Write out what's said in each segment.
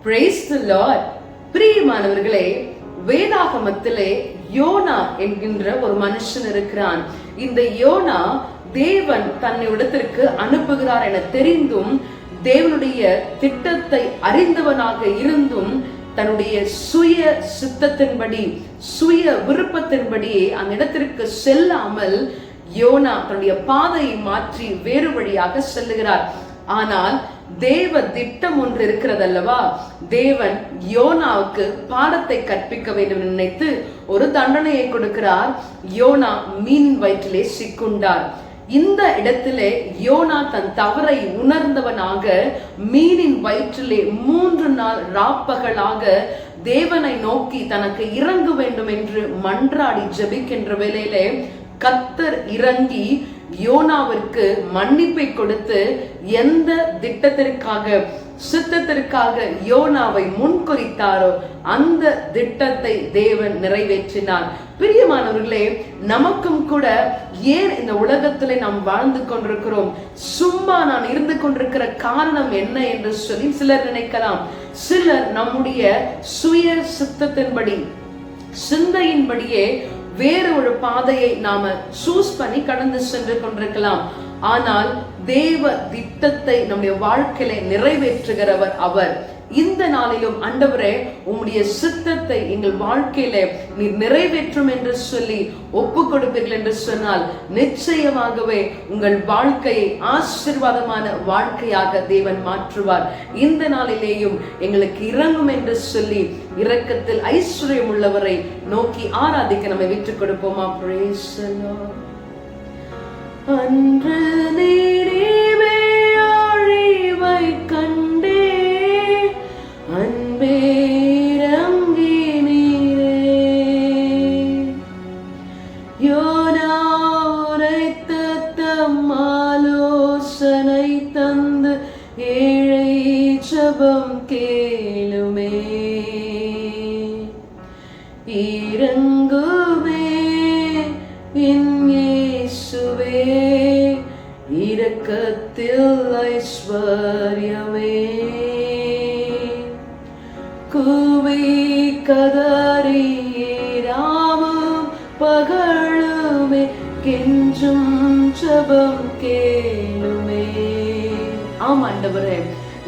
Praise the Lord. பிரியமானவர்களே, வேதாகமத்திலே YONO என்கின்ற ஒரு மனுஷன் இருக்கிறான். இந்த யோனா தேவன் தன்னிடத்திற்கு அனுப்புகிறார் என தெரிந்தும், தேவனுடைய திட்டத்தை அறிந்தவனாக இருந்தும், தன்னுடைய சுய சித்தத்தின்படி சுய விருப்பத்தின்படியே அந்த இடத்திற்கு செல்லாமல் யோனா தன்னுடைய பாதையை மாற்றி வேறு வழியாக செல்லுகிறார். ஆனால் தேவ திட்டம் ஒன்று இருக்கிறது அல்லவா? தேவன் யோனாவுக்கு பாடத்தை கற்பிக்க வேண்டும் நினைத்து ஒரு தண்டனையை கொடுக்கிறார். யோனா மீன் வயிற்றிலே சிக்குண்டார். இந்த இடத்திலே யோனா தன் தவறை உணர்ந்தவனாக மீனின் வயிற்றிலே 3 நாள் ராப்பகலாக தேவனை நோக்கி தனக்கு இறங்க வேண்டும் என்று மன்றாடி ஜெபிக்கின்ற வேளையிலே கர்த்தர் இறங்கி யோனாவிற்கு மன்னிப்பை கொடுத்து எந்த திட்டத்திற்காக சித்தத்திற்காக யோனாவை முன்குறித்தாரோ அந்த திட்டத்தை தேவன் நிறைவேற்றினார். பிரியமானவர்களே, நமக்கும் கூட ஏன் இந்த உலகத்திலே நாம் வாழ்ந்து கொண்டிருக்கிறோம், சும்மா நான் இருந்து கொண்டிருக்கிற காரணம் என்ன என்று சொல்லி சிலர் நினைக்கலாம். சிலர் நம்முடைய சுய சித்தத்தின்படி சிந்தையின்படியே வேறு ஒரு பாதையை நாம சூஸ் பண்ணி கடந்து சென்று கொண்டிருக்கலாம். ஆனால் தேவ திட்டத்தை நம்முடைய வாழ்க்கையில நிறைவேற்றுகிறவர் அவர். இந்த நாளிலும் ஆண்டவரே, உம்முடைய சித்தத்தை எங்கள் வாழ்க்கையில நீர் நிறைவேற்றும் என்று சொல்லி ஒப்பு கொடுப்பீர்கள் என்று சொன்னால் நிச்சயமாகவே உங்கள் வாழ்க்கையை ஆசீர்வாதமான வாழ்க்கையாக தேவன் மாற்றுவார். இந்த நாளிலேயும் எங்களுக்கு இறங்கும் என்று சொல்லி இரக்கத்தில் ஐஸ்வர்யம் உள்ளவரை நோக்கி ஆராதிக்க நம்மை விட்டுக் கொடுப்போமா? Praise the Lord. அன்று நீரே அழிவை கண்டே அன்பே இறங்கி நீரே, யோனா உரைத்த தம் ஆலோசனை தந்து ஏழை ஜெபம் கேளுமே, இறங்குமே என் இயேசுவே, இரக்கத்தில் ஐஸ்வர்யமே, கூவி கதறி ராவும் பகலுமே கெஞ்சும் ஜெபம் கேளுமே. ஆம் ஆண்டவரே,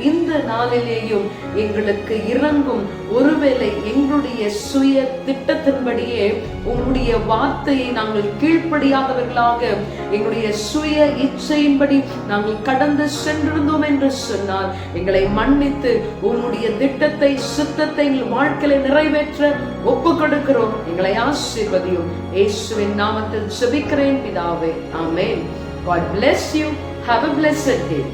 இந்த நாளிலேயும் எங்களுக்கு இறங்கும். ஒருவேளை எங்களுடைய சுய திட்டத்தின்படியே உங்களுடைய வார்த்தையை நாங்கள் கீழ்ப்படியாதவர்களாக எங்களுடைய சுய இச்சையின்படி நாங்கள் கடந்து சென்றிருந்தோம் என்று சொன்னால் எங்களை மன்னித்து உங்களுடைய திட்டத்தை சித்தத்தை எங்கள் வாழ்க்கையில நிறைவேற்ற ஒப்பு கொடுக்கிறோம். எங்களை ஆசீர்வதியும். இயேசுவின் நாமத்தில் ஜெபிக்கிறேன் பிதாவே, ஆமென். God bless you. Have a blessed day.